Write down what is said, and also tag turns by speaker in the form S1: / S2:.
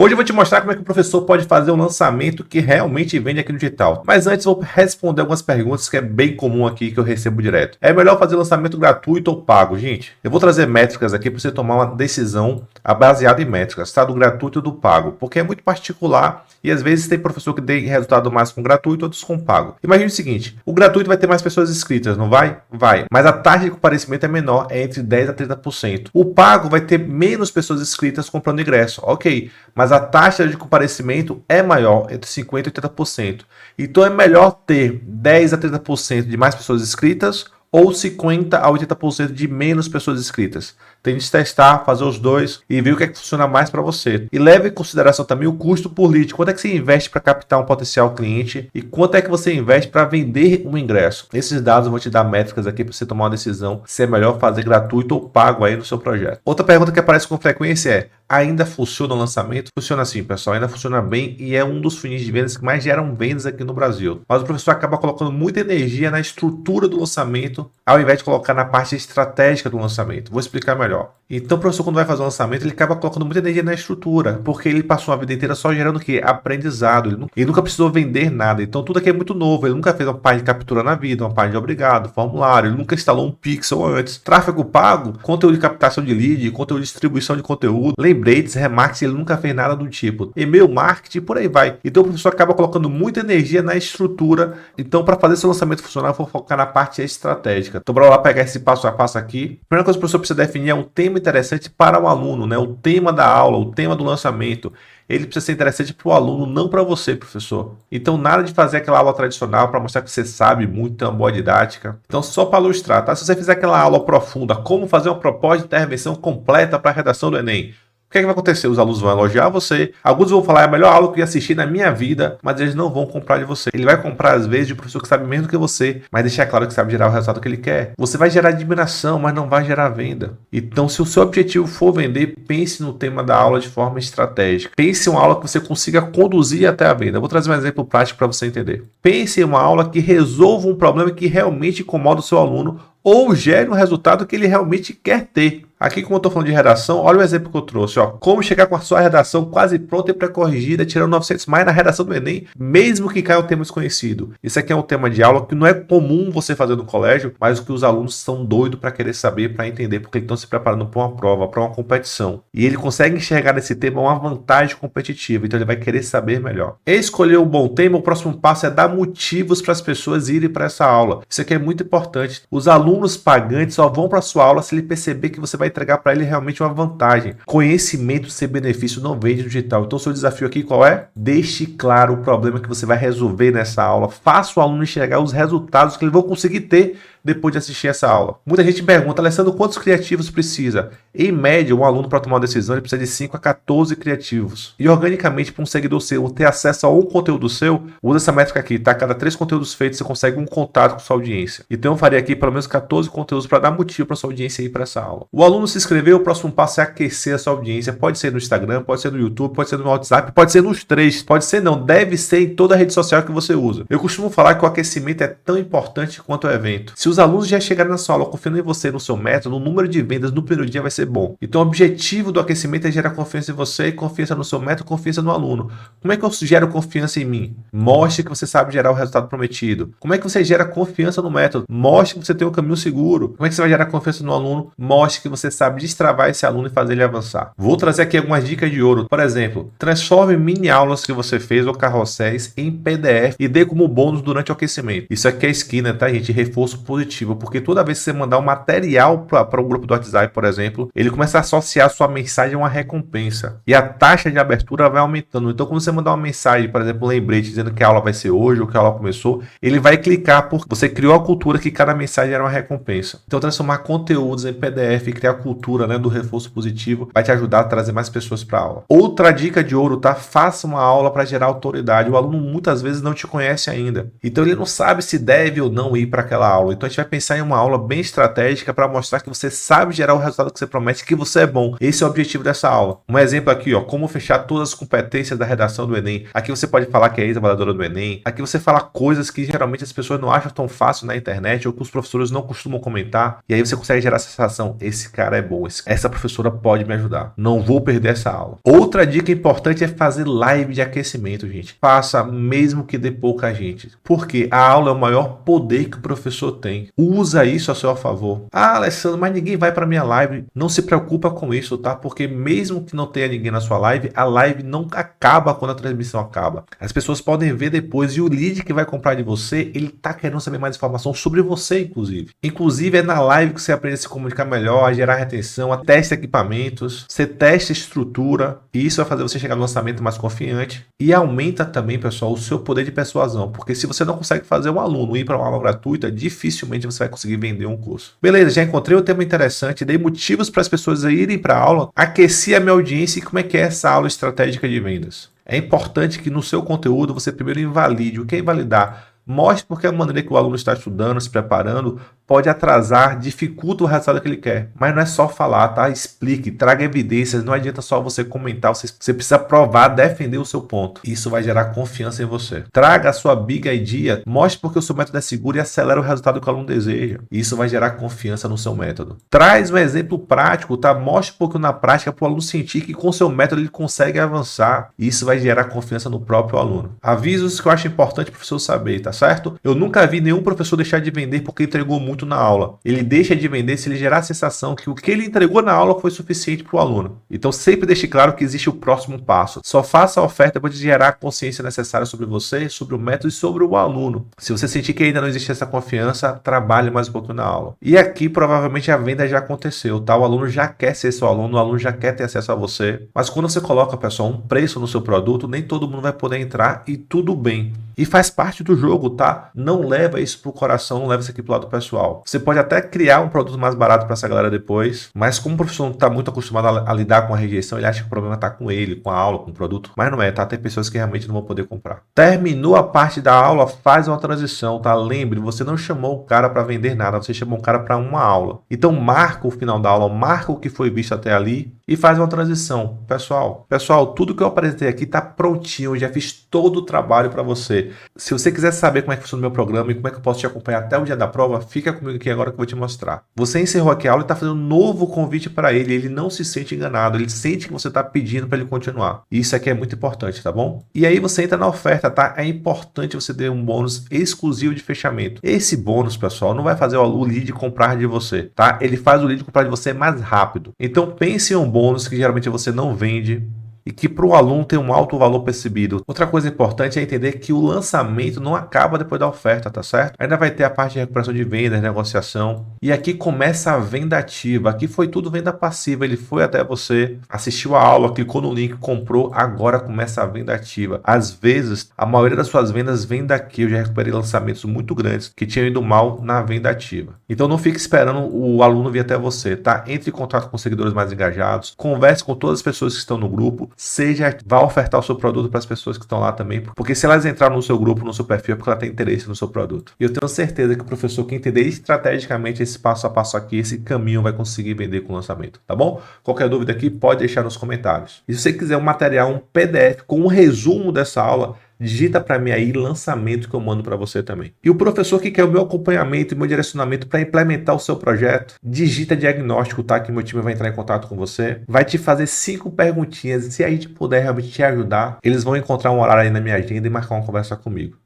S1: Hoje eu vou te mostrar como é que o professor pode fazer um lançamento que realmente vende aqui no digital. Mas antes eu vou responder algumas perguntas que é bem comum aqui que eu recebo direto. É melhor fazer lançamento gratuito ou pago? Gente, eu vou trazer métricas aqui para você tomar uma decisão baseada em métricas, tá? Do gratuito e do pago, porque é muito particular e às vezes tem professor que tem resultado mais com gratuito, outros com pago. Imagine o seguinte, o gratuito vai ter mais pessoas inscritas, não vai? Vai. Mas a taxa de comparecimento é menor, é entre 10% a 30%. O pago vai ter menos pessoas inscritas comprando ingresso, ok. Mas a taxa de comparecimento é maior, entre 50% e 80%. Então é melhor ter 10% a 30% de mais pessoas inscritas ou 50% a 80% de menos pessoas inscritas. Tem de testar, fazer os dois e ver o que é que funciona mais para você. E leve em consideração também o custo por lead. Quanto é que você investe para captar um potencial cliente e quanto é que você investe para vender um ingresso. Esses dados eu vou te dar métricas aqui para você tomar uma decisão se é melhor fazer gratuito ou pago aí no seu projeto. Outra pergunta que aparece com frequência é: ainda funciona o lançamento? Funciona assim, pessoal, ainda funciona bem e é um dos funis de vendas que mais geram vendas aqui no Brasil. Mas o professor acaba colocando muita energia na estrutura do lançamento ao invés de colocar na parte estratégica do lançamento. Vou explicar melhor. Então o professor, quando vai fazer o lançamento, ele acaba colocando muita energia na estrutura, porque ele passou a vida inteira só gerando o quê? Aprendizado. Ele nunca precisou vender nada. Então tudo aqui é muito novo. Ele nunca fez uma página de captura na vida, uma página de obrigado, formulário. Ele nunca instalou um pixel antes. Tráfego pago, conteúdo de captação de lead, conteúdo de distribuição de conteúdo, lembretes, remarketing, ele nunca fez nada do tipo. E-mail marketing, por aí vai. Então o professor acaba colocando muita energia na estrutura. Então, para fazer esse lançamento funcionar, eu vou focar na parte estratégica. Então, bora lá pegar esse passo a passo aqui. A primeira coisa que o professor precisa definir é um tema interessante para o aluno, né? O tema da aula, o tema do lançamento. Ele precisa ser interessante para o aluno, não para você, professor. Então, nada de fazer aquela aula tradicional para mostrar que você sabe muito, tem uma boa didática. Então, só para ilustrar, tá? Se você fizer aquela aula profunda, como fazer uma proposta de intervenção completa para a redação do Enem, o que é que vai acontecer? Os alunos vão elogiar você, alguns vão falar, é a melhor aula que eu assisti na minha vida, mas eles não vão comprar de você. Ele vai comprar, às vezes, de um professor que sabe menos do que você, mas deixar claro que sabe gerar o resultado que ele quer. Você vai gerar admiração, mas não vai gerar venda. Então, se o seu objetivo for vender, pense no tema da aula de forma estratégica. Pense em uma aula que você consiga conduzir até a venda. Eu vou trazer um exemplo prático para você entender. Pense em uma aula que resolva um problema que realmente incomoda o seu aluno ou gere um resultado que ele realmente quer ter. Aqui, como eu estou falando de redação, olha o exemplo que eu trouxe. Ó. Como chegar com a sua redação quase pronta e pré-corrigida, tirando 900 mais na redação do Enem, mesmo que caia um tema desconhecido. Isso aqui é um tema de aula que não é comum você fazer no colégio, mas o que os alunos são doidos para querer saber, para entender, porque eles estão se preparando para uma prova, para uma competição. E ele consegue enxergar nesse tema uma vantagem competitiva, então ele vai querer saber melhor. Escolher um bom tema, o próximo passo é dar motivos para as pessoas irem para essa aula. Isso aqui é muito importante. Os alunos pagantes só vão para a sua aula se ele perceber que você vai entregar para ele realmente uma vantagem. Conhecimento sem benefício não vende no digital. Então o seu desafio aqui qual é? Deixe claro o problema que você vai resolver nessa aula. Faça o aluno enxergar os resultados que ele vai conseguir ter depois de assistir essa aula. Muita gente pergunta, Alessandro, quantos criativos precisa? Em média, um aluno para tomar uma decisão ele precisa de 5 a 14 criativos. E organicamente, para um seguidor seu ter acesso a um conteúdo seu, usa essa métrica aqui, tá? Cada 3 conteúdos feitos, você consegue um contato com sua audiência. Então eu faria aqui pelo menos 14 conteúdos para dar motivo para sua audiência ir para essa aula. O aluno se inscreveu, o próximo passo é aquecer a sua audiência. Pode ser no Instagram, pode ser no YouTube, pode ser no WhatsApp, pode ser nos 3. Pode ser não, deve ser em toda a rede social que você usa. Eu costumo falar que o aquecimento é tão importante quanto o evento. Se os alunos já chegarem na sua aula confiando em você, no seu método, o número de vendas no primeiro dia vai ser bom. Então o objetivo do aquecimento é gerar confiança em você, e confiança no seu método, confiança no aluno. Como é que eu gero confiança em mim? Mostre que você sabe gerar o resultado prometido. Como é que você gera confiança no método? Mostre que você tem um caminho seguro. Como é que você vai gerar confiança no aluno? Mostre que você sabe destravar esse aluno e fazer ele avançar. Vou trazer aqui algumas dicas de ouro. Por exemplo, transforme mini aulas que você fez ou carrosséis em PDF e dê como bônus durante o aquecimento. Isso aqui é esquina, tá, gente? Reforço positivo, porque toda vez que você mandar um material para um grupo do WhatsApp, por exemplo, ele começa a associar a sua mensagem a uma recompensa. E a taxa de abertura vai aumentando. Então, quando você mandar uma mensagem, por exemplo, um lembrete dizendo que a aula vai ser hoje ou que a aula começou, ele vai clicar porque você criou a cultura que cada mensagem era uma recompensa. Então, transformar conteúdos em PDF e criar a cultura, né, do reforço positivo vai te ajudar a trazer mais pessoas para a aula. Outra dica de ouro, tá? Faça uma aula para gerar autoridade. O aluno muitas vezes não te conhece ainda. Então, ele não sabe se deve ou não ir para aquela aula. Então, importante, vai pensar em uma aula bem estratégica para mostrar que você sabe gerar o resultado que você promete, que você é bom. Esse é o objetivo dessa aula. Um exemplo aqui, ó, como fechar todas as competências da redação do Enem. Aqui você pode falar que é ex-avaliadora do Enem. Aqui você fala coisas que geralmente as pessoas não acham tão fácil na internet ou que os professores não costumam comentar. E aí você consegue gerar a sensação, esse cara é bom, essa professora pode me ajudar. Não vou perder essa aula. Outra dica importante é fazer live de aquecimento, gente. Faça mesmo que dê pouca gente. Porque a aula é o maior poder que o professor tem. Usa isso a seu favor. Ah, Alessandro, mas ninguém vai para minha live. Não se preocupa com isso, tá? Porque mesmo que não tenha ninguém na sua live, a live não acaba quando a transmissão acaba. As pessoas podem ver depois e o lead que vai comprar de você, ele tá querendo saber mais informação sobre você, inclusive. Inclusive é na live que você aprende a se comunicar melhor, a gerar retenção, a teste equipamentos, você testa estrutura e isso vai fazer você chegar no lançamento mais confiante e aumenta também, pessoal, o seu poder de persuasão, porque se você não consegue fazer um aluno ir para uma aula gratuita, dificilmente você vai conseguir vender um curso. Beleza, já encontrei um tema interessante, dei motivos para as pessoas irem para a aula, aqueci a minha audiência e como é que é essa aula estratégica de vendas. É importante que no seu conteúdo você primeiro invalide. O que é invalidar? Mostre porque a maneira que o aluno está estudando, se preparando, pode atrasar, dificulta o resultado que ele quer. Mas não é só falar, tá? Explique, traga evidências, não adianta só você comentar, você precisa provar, defender o seu ponto. Isso vai gerar confiança em você. Traga a sua big idea, mostre porque o seu método é seguro e acelera o resultado que o aluno deseja. Isso vai gerar confiança no seu método. Traz um exemplo prático, tá? Mostre porque na prática para o aluno sentir que com o seu método ele consegue avançar. Isso vai gerar confiança no próprio aluno. Avisos que eu acho importante o professor saber, tá certo? Eu nunca vi nenhum professor deixar de vender porque entregou muito na aula. Ele deixa de vender se ele gerar a sensação que o que ele entregou na aula foi suficiente para o aluno. Então sempre deixe claro que existe o próximo passo. Só faça a oferta depois de gerar a consciência necessária sobre você, sobre o método e sobre o aluno. Se você sentir que ainda não existe essa confiança, trabalhe mais um pouquinho na aula. E aqui provavelmente a venda já aconteceu, tá? O aluno já quer ser seu aluno, o aluno já quer ter acesso a você. Mas quando você coloca, pessoal, um preço no seu produto, nem todo mundo vai poder entrar e tudo bem. E faz parte do jogo, tá? Não leva isso pro coração, não leva isso aqui pro lado pessoal. Você pode até criar um produto mais barato para essa galera depois, mas como o professor não está muito acostumado a lidar com a rejeição, ele acha que o problema está com ele, com a aula, com o produto, mas não é, tá? Tem pessoas que realmente não vão poder comprar. Terminou a parte da aula, faz uma transição, tá? Lembre, você não chamou o cara para vender nada, você chamou o cara para uma aula. Então marca o final da aula, marca o que foi visto até ali e faz uma transição. Pessoal, tudo que eu apresentei aqui está prontinho, eu já fiz todo o trabalho para você. Se você quiser saber como é que funciona o meu programa e como é que eu posso te acompanhar até o dia da prova, fica comigo aqui agora que eu vou te mostrar. Você encerrou aqui a aula e está fazendo um novo convite para ele. Ele não se sente enganado, ele sente que você está pedindo para ele continuar. Isso aqui é muito importante, tá bom? E aí você entra na oferta, tá? É importante você ter um bônus exclusivo de fechamento. Esse bônus, pessoal, não vai fazer o lead comprar de você, tá? Ele faz o lead comprar de você mais rápido. Então pense em um bônus que geralmente você não vende e que para o aluno tem um alto valor percebido. Outra coisa importante é entender que o lançamento não acaba depois da oferta, tá certo? Ainda vai ter a parte de recuperação de vendas, negociação. E aqui começa a venda ativa. Aqui foi tudo venda passiva. Ele foi até você, assistiu a aula, clicou no link, comprou, agora começa a venda ativa. Às vezes, a maioria das suas vendas vem daqui. Eu já recuperei lançamentos muito grandes que tinham ido mal na venda ativa. Então não fique esperando o aluno vir até você, tá? Entre em contato com seguidores mais engajados, converse com todas as pessoas que estão no grupo, vá ofertar o seu produto para as pessoas que estão lá também, porque se elas entraram no seu grupo, no seu perfil, é porque ela tem interesse no seu produto. E eu tenho certeza que o professor que entender estrategicamente esse passo a passo aqui, esse caminho, vai conseguir vender com o lançamento, tá bom? Qualquer dúvida aqui, pode deixar nos comentários. E se você quiser um material, um PDF com um resumo dessa aula, digita para mim aí lançamento que eu mando para você também. E o professor que quer o meu acompanhamento e meu direcionamento para implementar o seu projeto, digita diagnóstico, tá? Que meu time vai entrar em contato com você. Vai te fazer 5 perguntinhas. Se a gente puder realmente te ajudar, eles vão encontrar um horário aí na minha agenda e marcar uma conversa comigo.